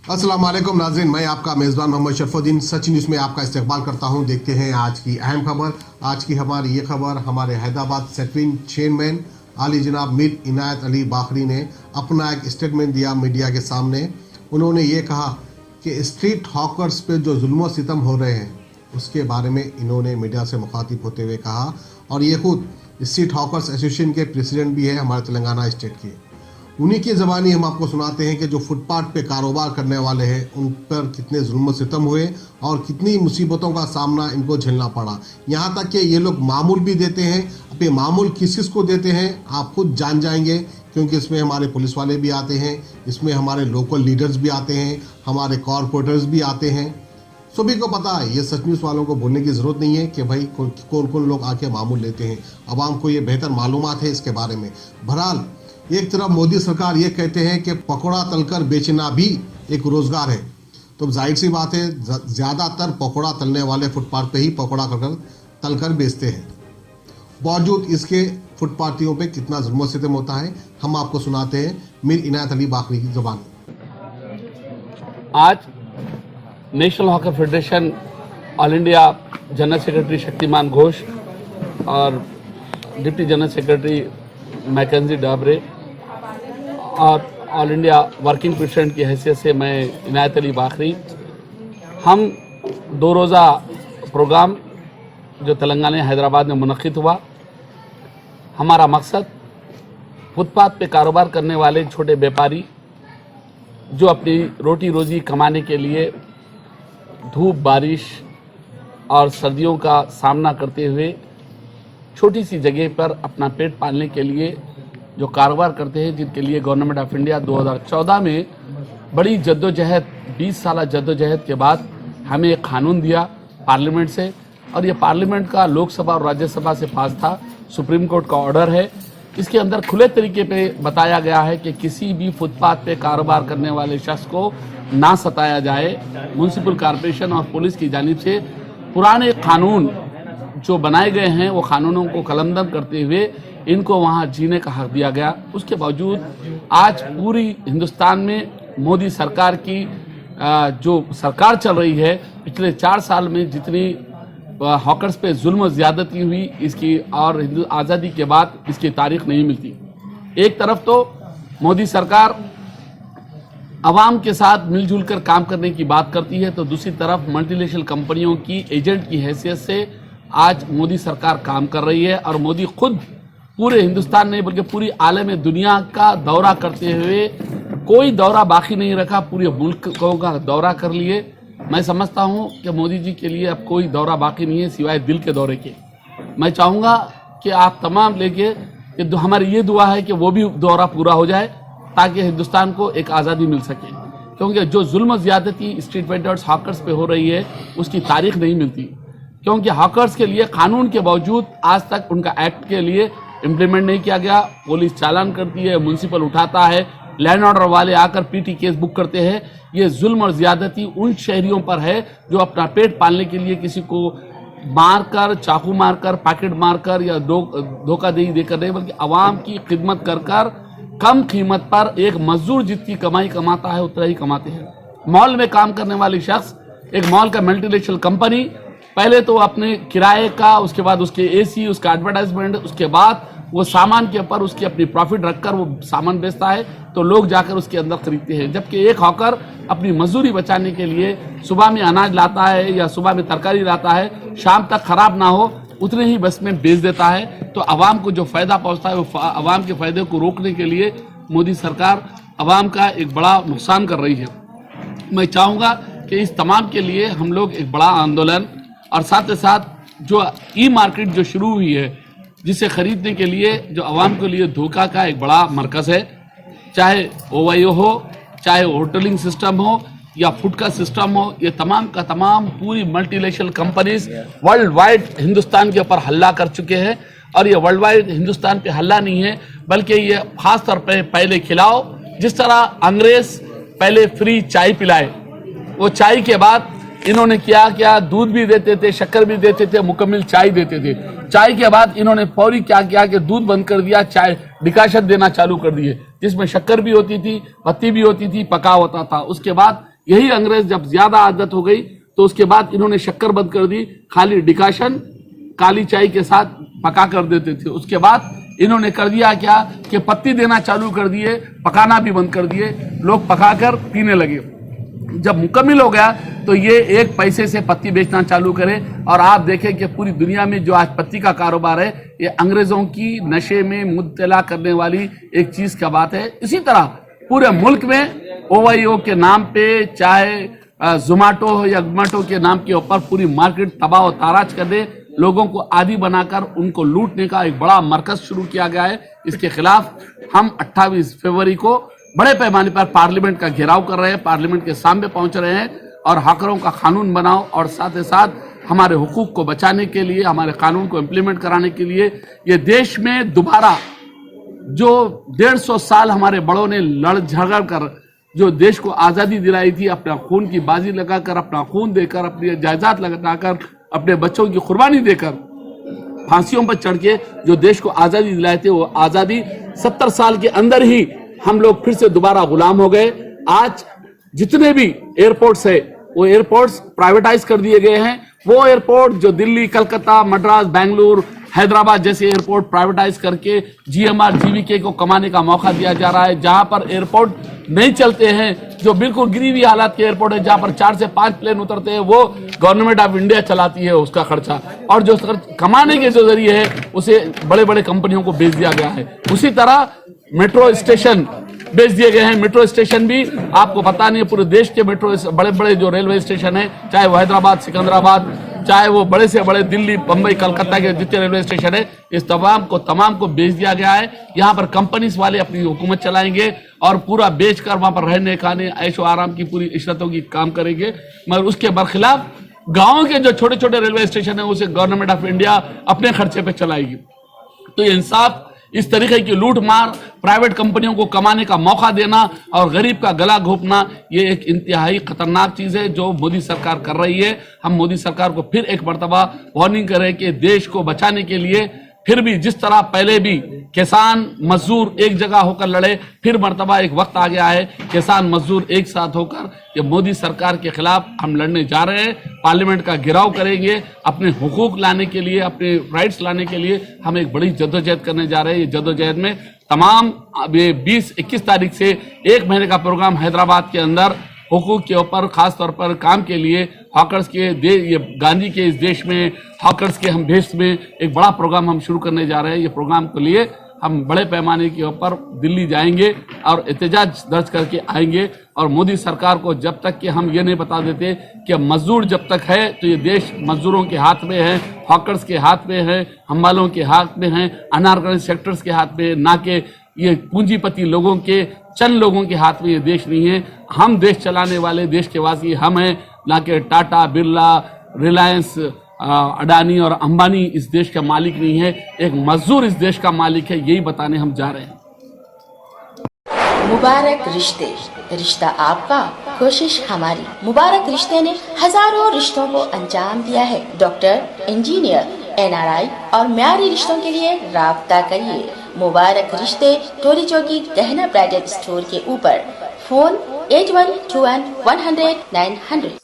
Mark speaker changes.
Speaker 1: अस्सलाम वालेकुम नाज़रीन, मैं आपका मेज़बान मोहम्मद शरफुद्दीन सच न्यूज़ में आपका इस्तकबाल करता हूं। देखते हैं आज की अहम खबर। आज की हमारी ये खबर, हमारे हैदराबाद सेक्रेटरी चेयरमैन आली जनाब मीर इनायत अली बाखरी ने अपना एक स्टेटमेंट दिया मीडिया के सामने। उन्होंने ये कहा कि स्ट्रीट हॉकर्स पे जो जुल्म सितम हो रहे हैं उसके बारे में इन्होंने मीडिया से मुखातिब होते हुए कहा, और ये खुद स्ट्रीट हॉकर्स एसोसिएशन के प्रेसिडेंट भी है हमारे तेलंगाना स्टेट के। उन्हीं की ज़बानी हम आपको सुनाते हैं कि जो फुटपाथ पे कारोबार करने वाले हैं उन पर कितने जुल्म सितम हुए और कितनी मुसीबतों का सामना इनको झेलना पड़ा। यहाँ तक कि ये लोग मामूल भी देते हैं। अब ये मामूल किस किस को देते हैं आप खुद जान जाएंगे, क्योंकि इसमें हमारे पुलिस वाले भी आते हैं, इसमें हमारे लोकल लीडर्स भी आते हैं, हमारे कॉरपोरेटर्स भी आते हैं। सभी को पता है, ये सच न्यूज़ वालों को बोलने की ज़रूरत नहीं है कि भाई कौन कौन लोग आके मामूल लेते हैं। आवाम को ये बेहतर मालूमात है इसके बारे में। बहरहाल एक तरफ मोदी सरकार ये कहते हैं कि पकौड़ा तलकर बेचना भी एक रोज़गार है, तो जाहिर सी बात है ज़्यादातर पकौड़ा तलने वाले फुटपाथ पे ही पकौड़ा तलकर बेचते हैं। बावजूद इसके फुटपाथियों पे कितना जुल्म सितम होता है हम आपको सुनाते हैं मीर इनायत अली बाखरी की ज़बान।
Speaker 2: आज national hockey federation all India general secretary Shaktiman Ghosh और deputy general secretary Mackenzie Dabre और ऑल इंडिया वर्किंग प्रेसिडेंट की हैसियत से मैं इनायत अली बाखरी, हम 2 रोज़ा प्रोग्राम जो तेलंगाना हैदराबाद में मुनक़िद हुआ। हमारा मकसद फुटपाथ पे कारोबार करने वाले छोटे व्यापारी जो अपनी रोटी रोज़ी कमाने के लिए धूप बारिश और सर्दियों का सामना करते हुए छोटी सी जगह पर अपना पेट पालने के लिए जो कारोबार करते हैं, जिनके लिए गवर्नमेंट ऑफ इंडिया 2014 में बड़ी जद्दोजहद 20 साल जद्दोजहद के बाद हमें एक कानून दिया पार्लियामेंट से, और ये पार्लियामेंट का लोकसभा और राज्यसभा से पास था, सुप्रीम कोर्ट का ऑर्डर है। इसके अंदर खुले तरीके पे बताया गया है कि किसी भी फुटपाथ पे कारोबार करने वाले शख्स को ना सताया जाए। म्यूनसिपल कॉरपोरेशन और पुलिस की जानिब से पुराने कानून जो बनाए गए हैं वो कानूनों को कलमदन करते हुए इनको वहाँ जीने का हक दिया गया। उसके बावजूद आज पूरी हिंदुस्तान में मोदी सरकार की जो सरकार चल रही है, पिछले 4 साल में जितनी हॉकर्स पे जुल्म ज़्यादती हुई इसकी और आज़ादी के बाद इसकी तारीख नहीं मिलती। एक तरफ तो मोदी सरकार आवाम के साथ मिलजुल कर काम करने की बात करती है, तो दूसरी तरफ मल्टीनेशनल कंपनियों की एजेंट की हैसियत से आज मोदी सरकार काम कर रही है। और मोदी खुद पूरे हिंदुस्तान नहीं बल्कि पूरी आलम दुनिया का दौरा करते हुए कोई दौरा बाकी नहीं रखा, पूरे मुल्क का दौरा कर लिए। मैं समझता हूं कि मोदी जी के लिए अब कोई दौरा बाकी नहीं है सिवाय दिल के दौरे के। मैं चाहूँगा कि आप तमाम लेके कि हमारी ये दुआ है कि वो भी दौरा पूरा हो जाए ताकि हिंदुस्तान को एक आज़ादी मिल सके, क्योंकि जो जुल्म ज़्यादती स्ट्रीट वेंडर्स हॉकर्स पे हो रही है उसकी तारीख नहीं मिलती। क्योंकि हॉकर्स के लिए कानून के बावजूद आज तक उनका एक्ट के लिए इम्प्लीमेंट नहीं किया गया। पुलिस चालान करती है, म्यूनसिपल उठाता है, लैंड ऑर्डर वाले आकर पीटी केस बुक करते हैं। ये जुल्म और ज़्यादती उन शहरियों पर है जो अपना पेट पालने के लिए किसी को मारकर, चाकू मारकर, पैकेट मारकर या धोखाधड़ी देकर नहीं, बल्कि आवाम की खिदमत कर कर कम कीमत पर एक मजदूर जितनी कमाई कमाता है उतना ही कमाते हैं। मॉल में काम करने वाली शख्स, एक मॉल का मल्टीनेशनल कंपनी, पहले तो अपने किराए का, उसके बाद उसके एसी, उसका एडवर्टाइजमेंट, उसके बाद वो सामान के ऊपर उसकी अपनी प्रॉफिट रखकर वो सामान बेचता है, तो लोग जाकर उसके अंदर खरीदते हैं। जबकि एक हॉकर अपनी मजदूरी बचाने के लिए सुबह में अनाज लाता है या सुबह में तरकारी लाता है, शाम तक खराब ना हो उतने ही बस में बेच देता है। तो आवाम को जो फ़ायदा पहुंचता है वो आवाम के फ़ायदे को रोकने के लिए मोदी सरकार आवाम का एक बड़ा नुकसान कर रही है। मैं चाहूँगा कि इस तमाम के लिए हम लोग एक बड़ा आंदोलन और साथ ही साथ जो ई मार्केट जो शुरू हुई है, जिसे खरीदने के लिए जो आवाम के लिए धोखा का एक बड़ा मरकज़ है, चाहे ओवाईओ हो, चाहे होटलिंग सिस्टम हो या फूड का सिस्टम हो, ये तमाम का तमाम पूरी multinational companies world wide Hindustan के ऊपर हल्ला कर चुके हैं। और ये वर्ल्ड वाइड हिंदुस्तान पे हल्ला नहीं है, बल्कि ये खास तौर पे पहले खिलाओ, जिस तरह अंग्रेज पहले फ्री चाय पिलाए, वो चाय के बाद इन्होंने क्या दूध भी देते थे, शक्कर भी देते थे, मुकम्मल चाय देते थे। चाय के बाद इन्होंने फौरी क्या किया कि दूध बंद कर दिया, चाय डिकाशन देना चालू कर दिए, जिसमें शक्कर भी होती थी, पत्ती भी होती थी, पका होता था। उसके बाद यही अंग्रेज जब ज्यादा आदत हो गई तो उसके बाद इन्होंने शक्कर बंद कर दी, खाली डिकाशन काली चाय के साथ पका कर देते थे। उसके बाद इन्होंने कर दिया क्या कि पत्ती देना चालू कर दिए, पकाना भी बंद कर दिए, लोग पकाकर पीने लगे। जब मुकम्मल हो गया तो ये 1 पैसे से पत्ती बेचना चालू करे और आप देखें कि पूरी दुनिया में जो आज पत्ती का कारोबार है ये अंग्रेजों की नशे में मुब्तला करने वाली एक चीज का बात है। इसी तरह पूरे मुल्क में OYO के नाम पे चाहे जोमेटो हो या गमाटो के नाम के ऊपर पूरी मार्केट तबाह और ताराज कर दे, लोगों को आदी बनाकर उनको लूटने का एक बड़ा मरकज शुरू किया गया है। इसके खिलाफ हम 28 फरवरी को बड़े पैमाने पर पार्लियामेंट का घेराव कर रहे हैं, पार्लियामेंट के सामने पहुंच रहे हैं और हकरों का कानून बनाओ और साथ ही साथ हमारे हुकूक को बचाने के लिए, हमारे कानून को इम्प्लीमेंट कराने के लिए ये देश में दोबारा जो 150 साल हमारे बड़ों ने लड़ झगड़ कर जो देश को आज़ादी दिलाई थी, अपना खून की बाजी लगाकर, अपना खून देकर, अपनी जायदाद लगाकर, अपने बच्चों की कुर्बानी देकर, फांसियों पर चढ़ के जो देश को आज़ादी दिलाए थे, वो आज़ादी 70 साल के अंदर ही हम लोग फिर से दोबारा गुलाम हो गए। आज जितने भी एयरपोर्ट्स है वो एयरपोर्ट्स प्राइवेटाइज कर दिए गए हैं। वो एयरपोर्ट जो दिल्ली, कलकत्ता, मद्रास, बेंगलुरु, हैदराबाद जैसे एयरपोर्ट प्राइवेटाइज करके GMR GVK को कमाने का मौका दिया जा रहा है। जहां पर एयरपोर्ट नहीं चलते हैं, जो बिल्कुल गिरी हुई हालत के एयरपोर्ट है, जहां पर 4 से 5 प्लेन उतरते हैं, वो गवर्नमेंट ऑफ इंडिया चलाती है उसका खर्चा, और जो कमाने के जो जरिए है उसे बड़े बड़े कंपनियों को बेच दिया गया है। उसी तरह मेट्रो स्टेशन बेच दिए गए हैं। मेट्रो स्टेशन भी आपको पता नहीं है, पूरे देश के मेट्रो बड़े बड़े जो रेलवे स्टेशन है, चाहे वो हैदराबाद, सिकंदराबाद, चाहे वो बड़े से बड़े दिल्ली, बंबई, कलकत्ता के जितने रेलवे स्टेशन है, इस तमाम को बेच दिया गया है। यहाँ पर कंपनीज वाले अपनी हुकूमत चलाएंगे और पूरा बेचकर वहां पर रहने, खाने, ऐशो आराम की पूरी इशरतों की काम करेंगे। मगर उसके बरखिलाफ गाँव के जो छोटे छोटे रेलवे स्टेशन है उसे गवर्नमेंट ऑफ इंडिया अपने खर्चे पर चलाएगी। तो ये इंसाफ, इस तरीके की लूट मार, प्राइवेट कंपनियों को कमाने का मौका देना और गरीब का गला घोंपना, ये एक इंतहाई खतरनाक चीज है जो मोदी सरकार कर रही है। हम मोदी सरकार को फिर एक मर्तबा वार्निंग करें कि देश को बचाने के लिए फिर भी जिस तरह पहले भी किसान मजदूर एक जगह होकर लड़े, फिर मर्तबा एक वक्त आ गया है किसान मजदूर एक साथ होकर ये मोदी सरकार के खिलाफ हम लड़ने जा रहे हैं। पार्लियामेंट का घेराव करेंगे, अपने हुकूक लाने के लिए, अपने राइट्स लाने के लिए हम एक बड़ी जद्दोजहद करने जा रहे हैं। ये जद्दोजहद में तमाम 20-21 तारीख से 1 महीने का प्रोग्राम हैदराबाद के अंदर हुकूक के ऊपर खास तौर पर काम के लिए हॉकर्स के ये गांधी के इस देश में हॉकर्स के हम देश में एक बड़ा प्रोग्राम हम शुरू करने जा रहे हैं। ये प्रोग्राम के लिए हम बड़े पैमाने के ऊपर दिल्ली जाएंगे और एहतजाज दर्ज करके आएंगे और मोदी सरकार को जब तक कि हम ये नहीं बता देते कि मजदूर जब तक है तो ये देश मजदूरों के हाथ में है, हॉकर्स के हाथ में है, हम्मालों के हाथ में है, अनऑर्गेनाइज्ड सेक्टर्स के हाथ में, ना कि ये पूंजीपति लोगों के, चंद लोगों के हाथ में ये देश नहीं है। हम देश चलाने वाले देश के वासी हम हैं, ना कि टाटा, बिरला, रिलायंस, अडानी और अंबानी इस देश का मालिक नहीं है। एक मजदूर इस देश का मालिक है, यही बताने हम जा रहे हैं।
Speaker 3: मुबारक रिश्ते, रिश्ता आपका, कोशिश हमारी। मुबारक रिश्ते ने हजारों रिश्तों को अंजाम दिया है। डॉक्टर, इंजीनियर, NRI और म्यारी रिश्तों के लिए राब्ता करिए। मुबारक रिश्ते, टोली चौकी, गहना ब्राइडल स्टोर के ऊपर। फोन 8121 100 900।